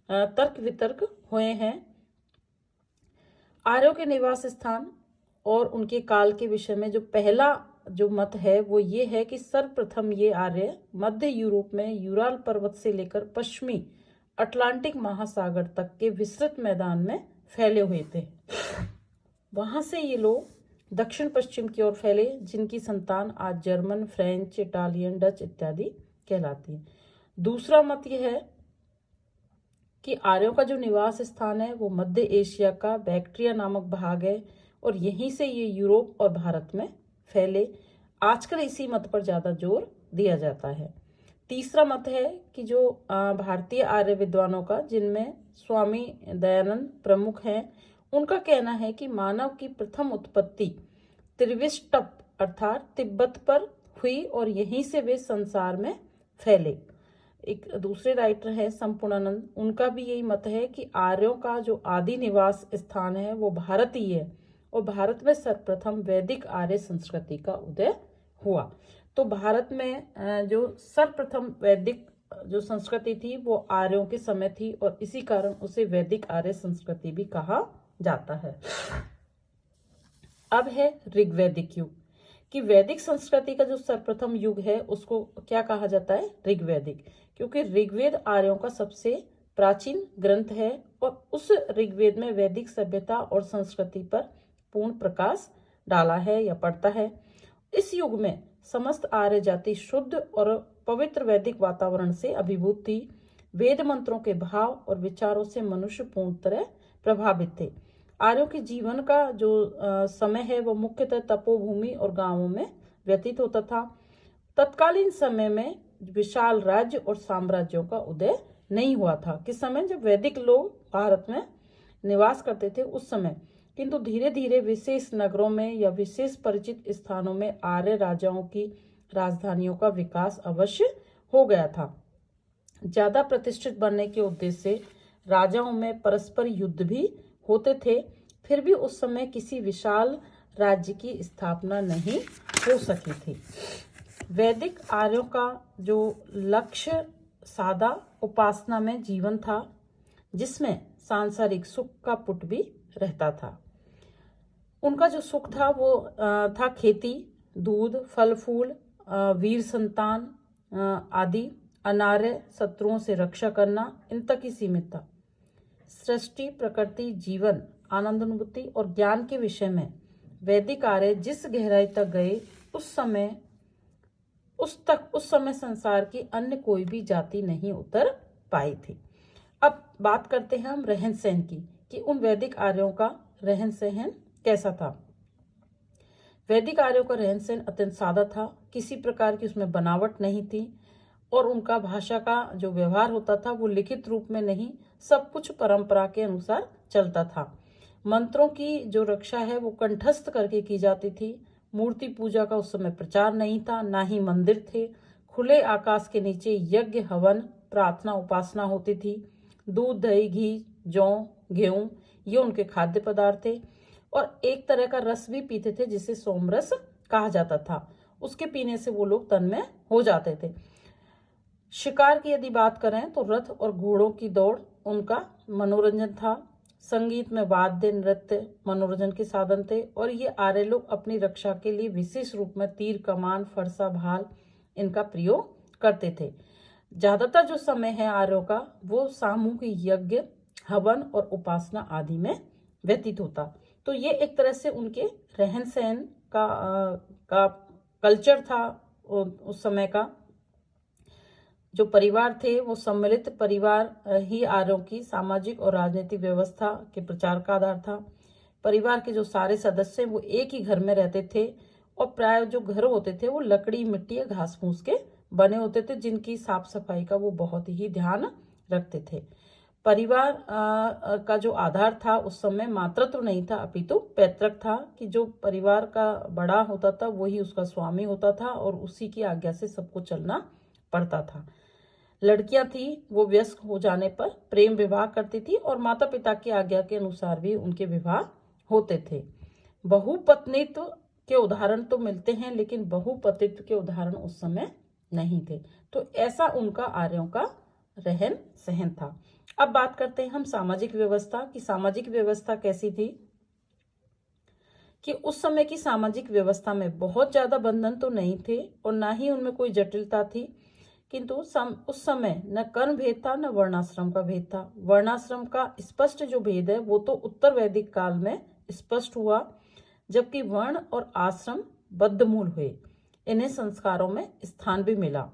तर्क वितर्क हुए हैं। आर्यों के निवास स्थान और उनके काल के विषय में जो पहला जो मत है वो ये है कि सर्वप्रथम ये आर्य मध्य यूरोप में यूराल पर्वत से लेकर पश्चिमी अटलांटिक महासागर तक के विस्तृत मैदान में फैले हुए थे। वहां से ये लोग दक्षिण पश्चिम की ओर फैले, जिनकी संतान आज जर्मन, फ्रेंच, इटालियन, डच इत्यादि कहलाती है। दूसरा मत यह है कि आर्यों का जो निवास स्थान है वो मध्य एशिया का बैक्ट्रिया नामक भाग है और यहीं से ये यूरोप और भारत में फैले। आजकल इसी मत पर ज्यादा जोर दिया जाता है। तीसरा मत है कि जो भारतीय आर्य विद्वानों का, जिनमें स्वामी दयानंद प्रमुख हैं, उनका कहना है कि मानव की प्रथम उत्पत्ति त्रिविष्टप अर्थात तिब्बत पर हुई और यहीं से वे संसार में फैले। एक दूसरे राइटर है संपूर्णानंद, उनका भी यही मत है कि आर्यों का जो आदि निवास स्थान है वो भारत ही है और भारत में सर्वप्रथम वैदिक आर्य संस्कृति का उदय हुआ। तो भारत में जो सर्वप्रथम वैदिक जो संस्कृति थी वो आर्यों के समय थी और इसी कारण उसे वैदिक आर्य संस्कृति भी कहा जाता है। अब है ऋग्वैदिक युग, कि वैदिक संस्कृति का जो सर्वप्रथम युग है उसको क्या कहा जाता है? ऋग्वैदिक, क्योंकि ऋग्वेद आर्यों का सबसे प्राचीन ग्रंथ है और उस ऋग्वेद में वैदिक सभ्यता और संस्कृति पर पूर्ण प्रकाश डाला है या पड़ता है। इस युग में समस्त आर्य जाति शुद्ध और पवित्र वैदिक वातावरण से अभिभूत थी। वेद मंत्रों के भाव और विचारों से मनुष्य पूर्ण तरह प्रभावित थे। आर्यों के जीवन का जो समय है वो मुख्यतः तपोभूमि और गांवों में व्यतीत होता था। तत्कालीन समय में विशाल राज्य और साम्राज्यों का उदय नहीं हुआ था। किस समय? जब वैदिक लोग भारत में निवास करते थे उस समय। किंतु धीरे धीरे विशेष नगरों में या विशेष परिचित स्थानों में आर्य राजाओं की राजधानियों का विकास अवश्य हो गया था। ज्यादा प्रतिष्ठित बनने के उद्देश्य से राजाओं में परस्पर युद्ध भी होते थे, फिर भी उस समय किसी विशाल राज्य की स्थापना नहीं हो सकी थी। वैदिक आर्यों का जो लक्ष्य सादा उपासना में जीवन था, जिसमें सांसारिक सुख का पुट भी रहता था। उनका जो सुख था वो था खेती, दूध, फल फूल, वीर संतान आदि। अनार्य शत्रुओं से रक्षा करना इन तक ही सीमित था। सृष्टि, प्रकृति, जीवन, आनंद अनुभूति और ज्ञान के विषय में वैदिक आर्य जिस गहराई तक गए उस समय संसार की अन्य कोई भी जाति नहीं उतर पाई थी। अब बात करते हैं हम रहन सहन की, कि उन वैदिक आर्यों का रहन सहन कैसा था। वैदिक आर्यों का रहन सहन अत्यंत सादा था, किसी प्रकार की उसमें बनावट नहीं थी और उनका भाषा का जो व्यवहार होता था वो लिखित रूप में नहीं, सब कुछ परंपरा के अनुसार चलता था। मंत्रों की जो रक्षा है वो कंठस्थ करके की जाती थी। मूर्ति पूजा का उस समय प्रचार नहीं था, ना ही मंदिर थे। खुले आकाश के नीचे यज्ञ, हवन, प्रार्थना, उपासना होती थी। दूध, दही, घी, जौ, गेहूं ये उनके खाद्य पदार्थ थे और एक तरह का रस भी पीते थे जिसे सोमरस कहा जाता था। उसके पीने से वो लोग तन्मय हो जाते थे। शिकार की यदि बात करें तो रथ और घोड़ों की दौड़ उनका मनोरंजन था। संगीत में वाद्य, नृत्य मनोरंजन के साधन थे और ये आर्य लोग अपनी रक्षा के लिए विशेष रूप में तीर, कमान, फरसा, भाल इनका प्रयोग करते थे। ज्यादातर जो समय है आर्यों का वो सामूहिक यज्ञ, हवन और उपासना आदि में व्यतीत होता। तो ये एक तरह से उनके रहन सहन का कल्चर था। उस समय का जो परिवार थे वो सम्मिलित परिवार ही आर्यों की सामाजिक और राजनीतिक व्यवस्था के प्रचार का आधार था। परिवार के जो सारे सदस्य वो एक ही घर में रहते थे और प्राय जो घर होते थे वो लकड़ी, मिट्टी या घास फूस के बने होते थे, जिनकी साफ सफाई का वो बहुत ही ध्यान रखते थे। परिवार का जो आधार था उस समय मातृत्व नहीं था अपितु पैतृक था, कि जो परिवार का बड़ा होता था वही उसका स्वामी होता था और उसी की आज्ञा से सबको चलना पड़ता था। लड़कियां थी वो वयस्क हो जाने पर प्रेम विवाह करती थी और माता पिता की आज्ञा के अनुसार भी उनके विवाह होते थे। बहुपत्नीत्व के उदाहरण तो मिलते हैं लेकिन बहुपतित्व के उदाहरण उस समय नहीं थे। तो ऐसा उनका आर्यों का रहन सहन था। अब बात करते हैं हम सामाजिक व्यवस्था की। सामाजिक व्यवस्था कैसी थी कि उस समय की सामाजिक व्यवस्था में बहुत ज्यादा बंधन तो नहीं थे और ना ही उनमें कोई जटिलता थी, किंतु उस समय न कर्ण भेद था न वर्णाश्रम का भेद था। वर्णाश्रम का स्पष्ट जो भेद है वो तो उत्तर वैदिक काल में स्पष्ट हुआ, जबकि वर्ण और आश्रम बद्धमूल हुए। इन्हें संस्कारों में स्थान भी मिला।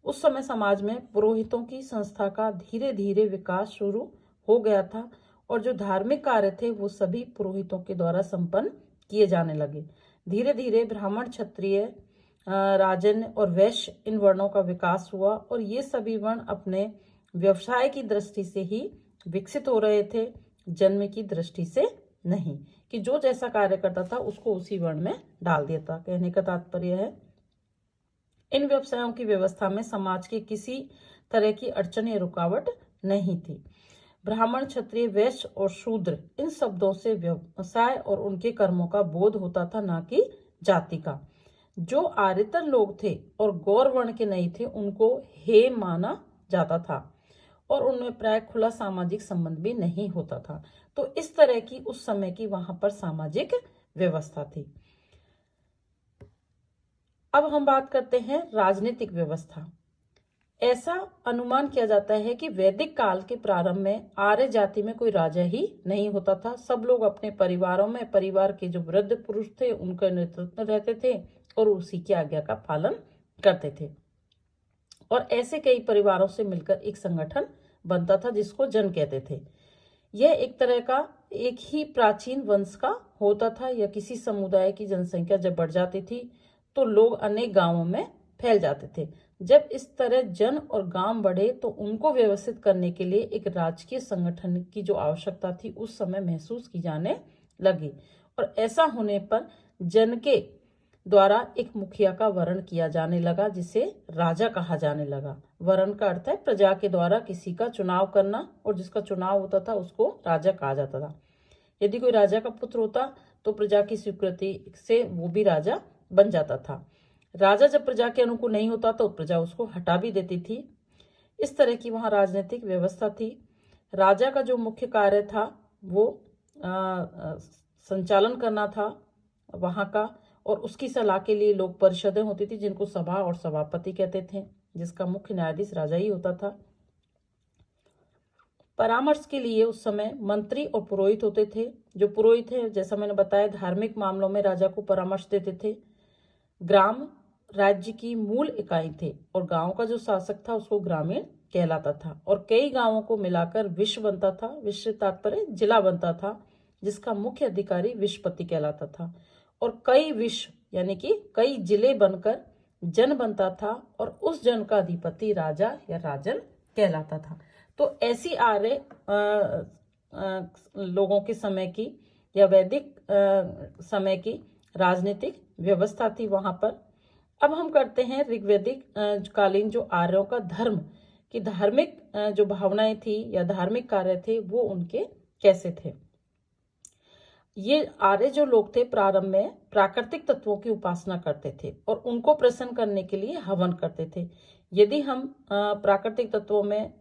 उस समय समाज में पुरोहितों की संस्था का धीरे धीरे विकास शुरू हो गया था और जो धार्मिक कार्य थे वो सभी पुरोहितों के द्वारा संपन्न किए जाने लगे। धीरे धीरे ब्राह्मण, क्षत्रिय, राजन और वैश्य इन वर्णों का विकास हुआ और ये सभी वर्ण अपने व्यवसाय की दृष्टि से ही विकसित हो रहे थे, जन्म की दृष्टि से नहीं कि जो जैसा कार्य करता था उसको उसी वर्ण में डाल दिया था। कहने का तात्पर्य है इन व्यवसायों की व्यवस्था में समाज के किसी तरह की अड़चन या रुकावट नहीं थी। ब्राह्मण, क्षत्रिय, वैश्य और शूद्र इन शब्दों से व्यवसाय और उनके कर्मों का बोध होता था, ना कि जाति का। जो आर्यतर लोग थे और गौर वर्ण के नहीं थे उनको हे माना जाता था और उनमें प्राय खुला सामाजिक संबंध भी नहीं होता था। तो इस तरह की उस समय की वहां पर सामाजिक व्यवस्था थी। अब हम बात करते हैं राजनीतिक व्यवस्था। ऐसा अनुमान किया जाता है कि वैदिक काल के प्रारंभ में आर्य जाति में कोई राजा ही नहीं होता था। सब लोग अपने परिवारों में परिवार के जो वृद्ध पुरुष थे उनके नेतृत्व में रहते थे और उसी की आज्ञा का पालन करते थे। और ऐसे कई परिवारों से मिलकर एक संगठन बनता था जिसको जन कहते थे। यह एक तरह का एक ही प्राचीन वंश का होता था या किसी समुदाय की जनसंख्या जब बढ़ जाती थी तो लोग अनेक गांवों में फैल जाते थे। जब इस तरह जन और गांव बढ़े तो उनको व्यवस्थित करने के लिए एक राजकीय संगठन की जो आवश्यकता थी उस समय महसूस की जाने लगी और ऐसा होने पर जन के द्वारा एक मुखिया का वर्ण किया जाने लगा जिसे राजा कहा जाने लगा। वर्ण का अर्थ है प्रजा के द्वारा किसी का चुनाव करना और जिसका चुनाव होता था उसको राजा कहा जाता था। यदि कोई राजा का पुत्र होता तो प्रजा की स्वीकृति से वो भी राजा बन जाता था। राजा जब प्रजा के अनुकूल नहीं होता तो प्रजा उसको हटा भी देती थी। इस तरह की वहां राजनीतिक व्यवस्था थी। राजा का जो मुख्य कार्य था वो संचालन करना था वहां का और उसकी सलाह के लिए लोक परिषदें होती थी जिनको सभा और सभापति कहते थे, जिसका मुख्य न्यायाधीश राजा ही होता था। परामर्श के लिए उस समय मंत्री और पुरोहित होते थे। जो पुरोहित है जैसा मैंने बताया धार्मिक मामलों में राजा को परामर्श देते थे। ग्राम राज्य की मूल इकाई थे और गांव का जो शासक था उसको ग्रामीण कहलाता था और कई गांवों को मिलाकर विश्व बनता था। विश्व तात्पर्य जिला बनता था जिसका मुख्य अधिकारी विश्वपति कहलाता था और कई विश्व यानी कि कई जिले बनकर जन बनता था और उस जन का अधिपति राजा या राजन कहलाता था। तो ऐसी आर्य लोगों के समय की या वैदिक समय की राजनीतिक व्यवस्था थी वहां पर। अब हम करते हैं ऋग्वैदिक कालीन जो आर्यों का धर्म की धार्मिक जो भावनाएं थी या धार्मिक कार्य थे वो उनके कैसे थे। ये आर्य जो लोग थे प्रारंभ में प्राकृतिक तत्वों की उपासना करते थे और उनको प्रसन्न करने के लिए हवन करते थे। यदि हम प्राकृतिक तत्वों में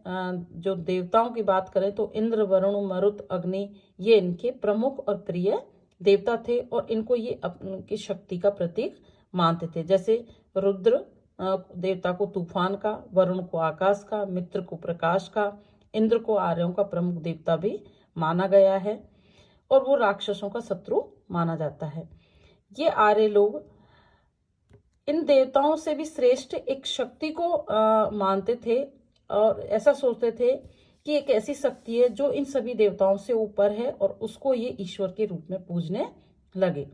जो देवताओं की बात करें तो इंद्र, वरुण, मरुत, अग्नि ये इनके प्रमुख और प्रिय देवता थे और इनको ये अपनी शक्ति का प्रतीक मानते थे। जैसे रुद्र देवता को तूफान का, वरुण को आकाश का, मित्र को प्रकाश का, इंद्र को आर्यों का प्रमुख देवता भी माना गया है और वो राक्षसों का शत्रु माना जाता है। ये आर्य लोग इन देवताओं से भी श्रेष्ठ एक शक्ति को मानते थे और ऐसा सोचते थे कि एक ऐसी शक्ति है जो इन सभी देवताओं से ऊपर है और उसको ये ईश्वर के रूप में पूजने लगे।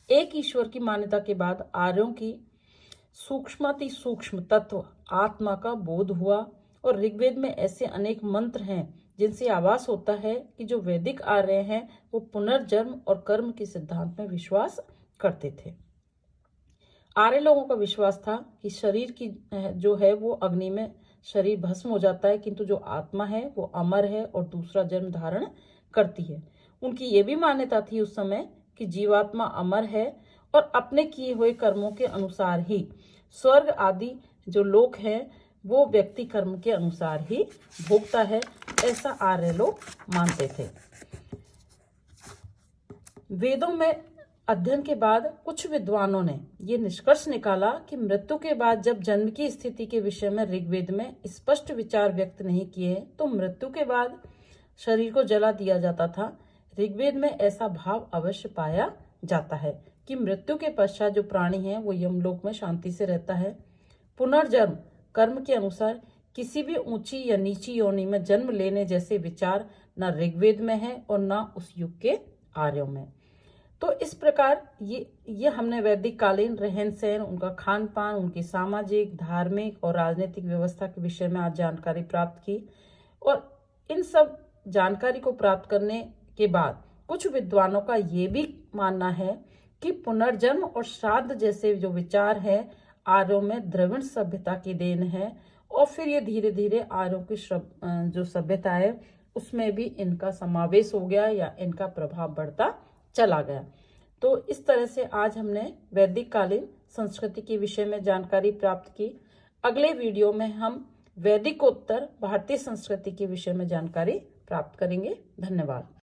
एक ईश्वर की मान्यता के बाद आर्यों की सूक्ष्माति सूक्ष्म तत्व आत्मा का बोध हुआ और ऋग्वेद में ऐसे अनेक मंत्र हैं जिनसे आभास होता है कि जो वैदिक आर्य हैं वो पुनर्जन्म और कर्म के सिद्धांत में विश्वास करते थे। आर्य लोगों का विश्वास था कि शरीर की जो है वो अग्नि में शरीर भस्म हो जाता है किंतु जो आत्मा है वो अमर है और दूसरा जन्म धारण करती है। उनकी ये भी मान्यता थी उस समय कि जीवात्मा अमर है और अपने किए हुए कर्मों के अनुसार ही स्वर्ग आदि जो लोक हैं वो व्यक्ति कर्म के अनुसार ही भोगता है, ऐसा आर्य लोग मानते थे। वेदों में अध्ययन के बाद कुछ विद्वानों ने ये निष्कर्ष निकाला कि मृत्यु के बाद जब जन्म की स्थिति के विषय में ऋग्वेद में स्पष्ट विचार व्यक्त नहीं किए तो मृत्यु के बाद शरीर को जला दिया जाता था। ऋग्वेद में ऐसा भाव अवश्य पाया जाता है कि मृत्यु के पश्चात जो प्राणी है वो यमलोक में शांति से रहता है। पुनर्जन्म कर्म के अनुसार किसी भी ऊंची या नीची योनि में जन्म लेने जैसे विचार न ऋग्वेद में है और न उस युग के आर्यों में। तो इस प्रकार ये हमने वैदिक कालीन रहन सहन, उनका खान पान, उनकी सामाजिक, धार्मिक और राजनीतिक व्यवस्था के विषय में आज जानकारी प्राप्त की। और इन सब जानकारी को प्राप्त करने के बाद कुछ विद्वानों का ये भी मानना है कि पुनर्जन्म और श्राद्ध जैसे जो विचार है आर्यों में द्रविड़ सभ्यता की देन है, और फिर ये धीरे धीरे आर्यों की जो सभ्यता है उसमें भी इनका समावेश हो गया या इनका प्रभाव बढ़ता चला गया। तो इस तरह से आज हमने वैदिक कालीन संस्कृति के विषय में जानकारी प्राप्त की। अगले वीडियो में हम वैदिकोत्तर भारतीय संस्कृति के विषय में जानकारी प्राप्त करेंगे। धन्यवाद।